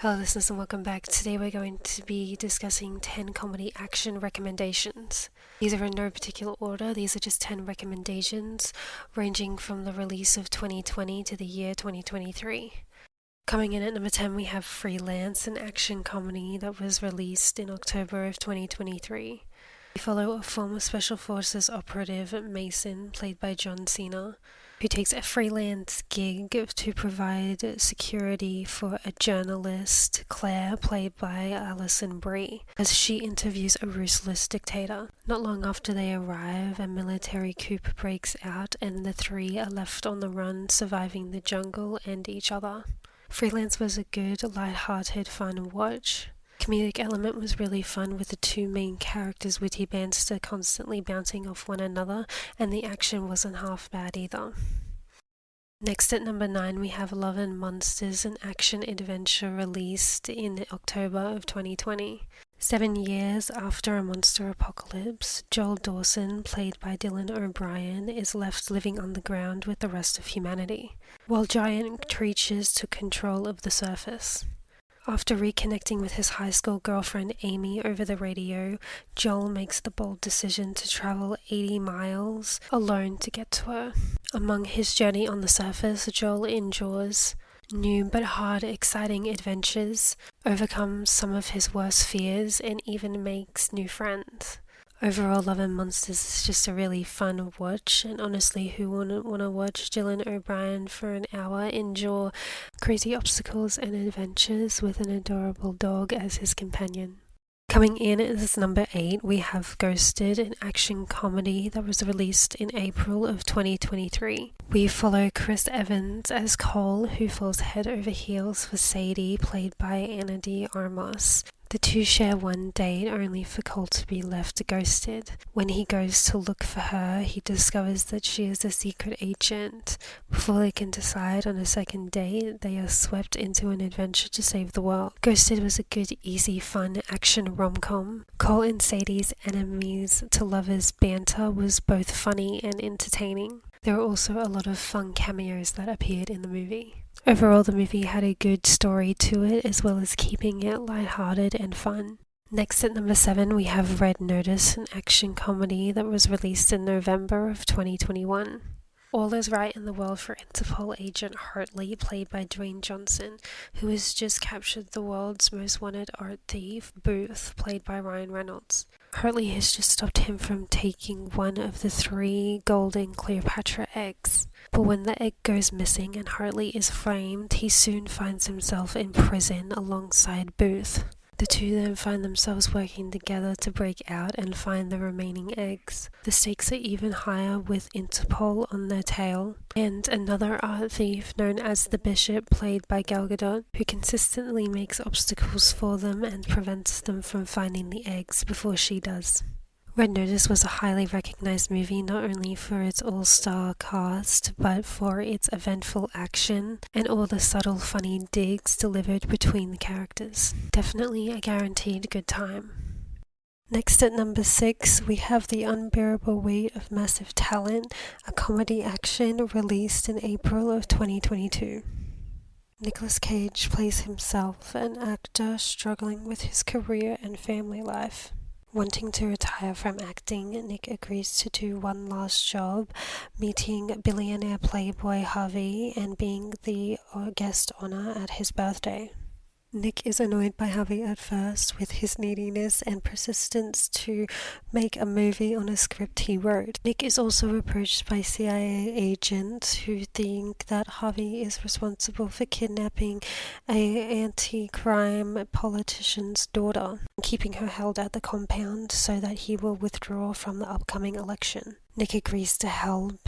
Hello listeners and welcome back. Today we're going to be discussing 10 comedy action recommendations. These are in no particular order, these are just 10 recommendations ranging from the release of 2020 to the year 2023. Coming in at number 10 we have Freelance, an action comedy that was released in October of 2023. We follow a former Special Forces operative, Mason, played by John Cena, who takes a freelance gig to provide security for a journalist, Claire, played by Alison Brie, as she interviews a ruthless dictator. Not long after they arrive, a military coup breaks out and the three are left on the run, surviving the jungle and each other. Freelance was a good, light-hearted, fun watch. Comedic element was really fun with the two main characters' witty banter constantly bouncing off one another, and the action wasn't half bad either. Next at number 9 we have Love and Monsters, an action adventure released in October of 2020. 7 years after a monster apocalypse, Joel Dawson, played by Dylan O'Brien, is left living on the ground with the rest of humanity, while giant creatures took control of the surface. After reconnecting with his high school girlfriend Amy over the radio, Joel makes the bold decision to travel 80 miles alone to get to her. Among his journey on the surface, Joel endures new but hard, exciting adventures, overcomes some of his worst fears, and even makes new friends. Overall, Love and Monsters is just a really fun watch, and honestly, who wouldn't want to watch Dylan O'Brien for an hour endure crazy obstacles and adventures with an adorable dog as his companion? Coming in as number 8, we have Ghosted, an action comedy that was released in April of 2023. We follow Chris Evans as Cole, who falls head over heels for Sadie, played by Anna de Armas. The two share one date only for Cole to be left ghosted. When he goes to look for her, he discovers that she is a secret agent. Before they can decide on a second date, they are swept into an adventure to save the world. Ghosted was a good, easy, fun action rom-com. Cole and Sadie's enemies to lovers banter was both funny and entertaining. There were also a lot of fun cameos that appeared in the movie. Overall, the movie had a good story to it, as well as keeping it lighthearted and fun. Next at number 7, we have Red Notice, an action comedy that was released in November of 2021. All is right in the world for Interpol agent Hartley, played by Dwayne Johnson, who has just captured the world's most wanted art thief, Booth, played by Ryan Reynolds. Hartley has just stopped him from taking one of the 3 golden Cleopatra eggs. But when the egg goes missing and Hartley is framed, he soon finds himself in prison alongside Booth. The two then find themselves working together to break out and find the remaining eggs. The stakes are even higher with Interpol on their tail, and another art thief known as the Bishop, played by Gal Gadot, who consistently makes obstacles for them and prevents them from finding the eggs before she does. Red Notice was a highly recognized movie not only for its all-star cast, but for its eventful action and all the subtle funny digs delivered between the characters. Definitely a guaranteed good time. Next at number 6, we have The Unbearable Weight of Massive Talent, a comedy action released in April of 2022. Nicolas Cage plays himself, an actor struggling with his career and family life. Wanting to retire from acting, Nick agrees to do one last job, meeting billionaire playboy Harvey and being the guest honor at his birthday. Nick is annoyed by Harvey at first with his neediness and persistence to make a movie on a script he wrote. Nick is also approached by CIA agents who think that Harvey is responsible for kidnapping an anti-crime politician's daughter, keeping her held at the compound so that he will withdraw from the upcoming election. Nick agrees to help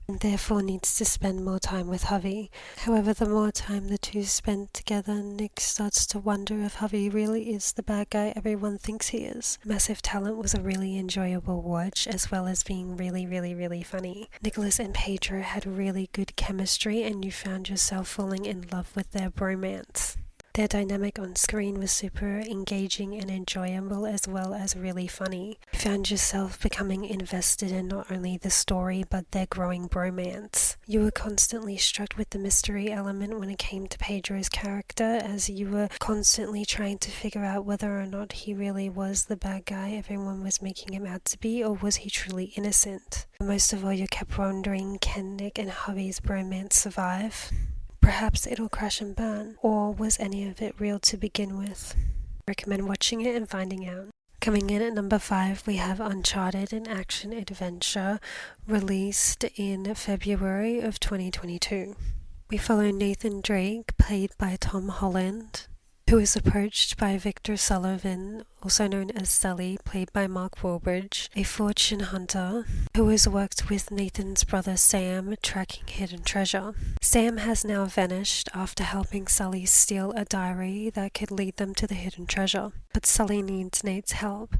and therefore needs to spend more time with Harvey. However, the more time the two spend together, Nick starts to wonder if Harvey really is the bad guy everyone thinks he is. Massive Talent was a really enjoyable watch, as well as being really funny. Nicholas and Pedro had really good chemistry, and you found yourself falling in love with their bromance. Their dynamic on screen was super engaging and enjoyable, as well as really funny. You found yourself becoming invested in not only the story but their growing bromance. You were constantly struck with the mystery element when it came to Pedro's character, as you were constantly trying to figure out whether or not he really was the bad guy everyone was making him out to be, or was he truly innocent. And most of all, you kept wondering, can Nick and Hubby's bromance survive? Perhaps it'll crash and burn, or was any of it real to begin with? I recommend watching it and finding out. Coming in at number 5, we have Uncharted, an action-adventure released in February of 2022. We follow Nathan Drake, played by Tom Holland, who is approached by Victor Sullivan, also known as Sully, played by Mark Wahlberg, a fortune hunter who has worked with Nathan's brother Sam tracking hidden treasure. Sam has now vanished after helping Sully steal a diary that could lead them to the hidden treasure. But Sully needs Nate's help.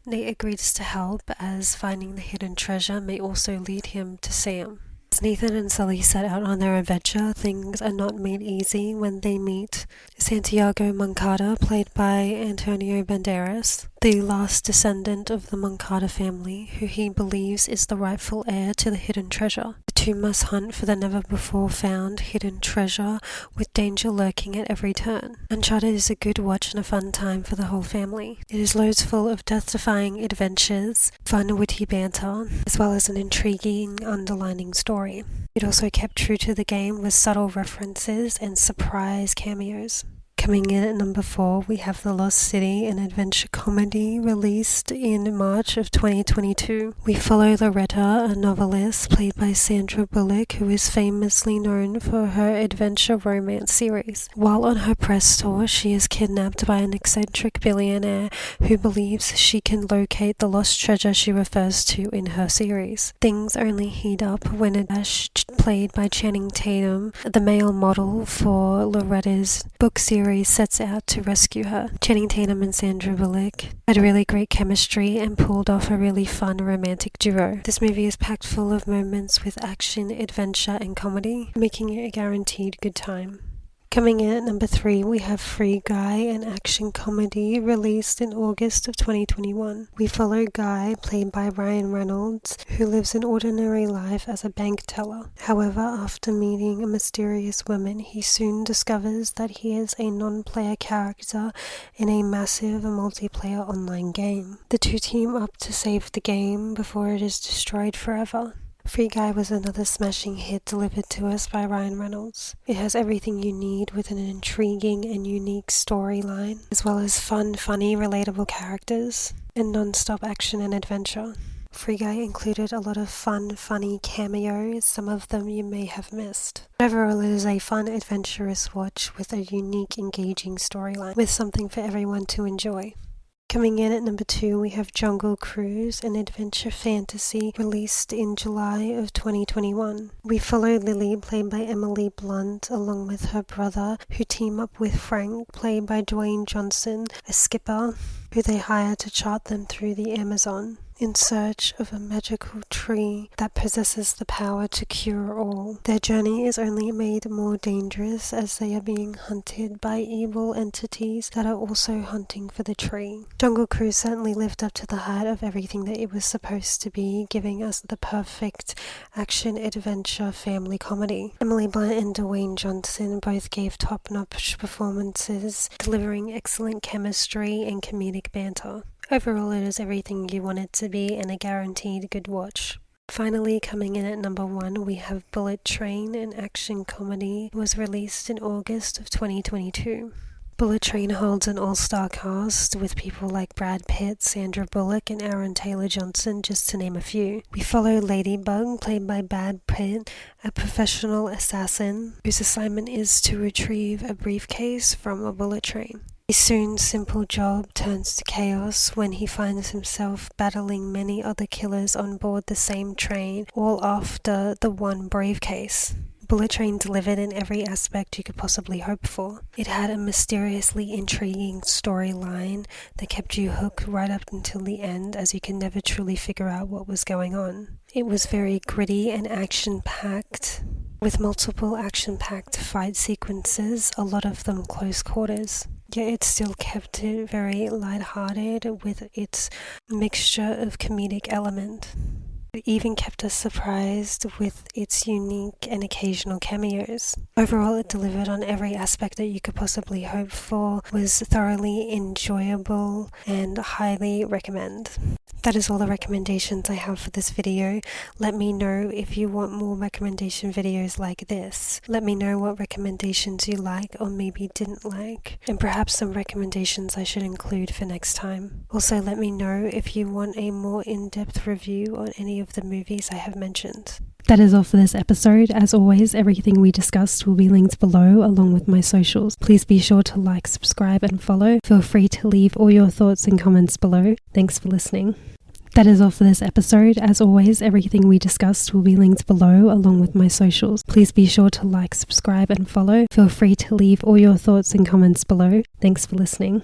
Nate agrees to help, as finding the hidden treasure may also lead him to Sam. As Nathan and Sully set out on their adventure, things are not made easy when they meet Santiago Moncada, played by Antonio Banderas, the last descendant of the Moncada family, who he believes is the rightful heir to the hidden treasure. The two must hunt for the never-before-found hidden treasure, with danger lurking at every turn. Uncharted is a good watch and a fun time for the whole family. It is loads full of death-defying adventures, fun witty banter, as well as an intriguing underlining story. It also kept true to the game with subtle references and surprise cameos. Coming in at number 4, we have The Lost City, an adventure comedy released in March of 2022. We follow Loretta, a novelist played by Sandra Bullock, who is famously known for her adventure romance series. While on her press tour, she is kidnapped by an eccentric billionaire who believes she can locate the lost treasure she refers to in her series. Things only heat up when Ash, played by Channing Tatum, the male model for Loretta's book series, sets out to rescue her. Channing Tatum and Sandra Bullock had really great chemistry and pulled off a really fun romantic duo. This movie is packed full of moments with action, adventure, and comedy, making it a guaranteed good time. Coming in at number 3, we have Free Guy, an action comedy released in August of 2021. We follow Guy, played by Ryan Reynolds, who lives an ordinary life as a bank teller. However, after meeting a mysterious woman, he soon discovers that he is a non-player character in a massive multiplayer online game. The two team up to save the game before it is destroyed forever. Free Guy was another smashing hit delivered to us by Ryan Reynolds. It has everything you need with an intriguing and unique storyline, as well as fun, funny, relatable characters, and non-stop action and adventure. Free Guy included a lot of fun, funny cameos, some of them you may have missed. Overall, it is a fun, adventurous watch with a unique, engaging storyline, with something for everyone to enjoy. Coming in at number 2, we have Jungle Cruise, an adventure fantasy released in July of 2021. We follow Lily, played by Emily Blunt, along with her brother, who team up with Frank, played by Dwayne Johnson, a skipper, who they hire to chart them through the Amazon in search of a magical tree that possesses the power to cure all. Their journey is only made more dangerous as they are being hunted by evil entities that are also hunting for the tree. Jungle Cruise certainly lived up to the hype of everything that it was supposed to be, giving us the perfect action-adventure family comedy. Emily Blunt and Dwayne Johnson both gave top-notch performances, delivering excellent chemistry and comedic banter. Overall, it is everything you want it to be and a guaranteed good watch. Finally, coming in at number 1, we have Bullet Train, an action comedy. It was released in August of 2022. Bullet Train holds an all-star cast with people like Brad Pitt, Sandra Bullock, and Aaron Taylor-Johnson, just to name a few. We follow Ladybug, played by Brad Pitt, a professional assassin whose assignment is to retrieve a briefcase from a bullet train. A soon simple job turns to chaos when he finds himself battling many other killers on board the same train, all after the one briefcase. Bullet Train delivered in every aspect you could possibly hope for. It had a mysteriously intriguing storyline that kept you hooked right up until the end, as you could never truly figure out what was going on. It was very gritty and action-packed, with multiple action-packed fight sequences, a lot of them close quarters. Yet it still kept it very light-hearted with its mixture of comedic element. It even kept us surprised with its unique and occasional cameos. Overall, it delivered on every aspect that you could possibly hope for, was thoroughly enjoyable, and highly recommend. That is all the recommendations I have for this video. Let me know if you want more recommendation videos like this. Let me know what recommendations you like or maybe didn't like, and perhaps some recommendations I should include for next time. Also, let me know if you want a more in-depth review on any of the movies I have mentioned. That is all for this episode. As always, everything we discussed will be linked below along with my socials. Please be sure to like, subscribe and follow. Feel free to leave all your thoughts and comments below. Thanks for listening. That is all for this episode. As always, everything we discussed will be linked below along with my socials. Please be sure to like, subscribe and follow. Feel free to leave all your thoughts and comments below. Thanks for listening.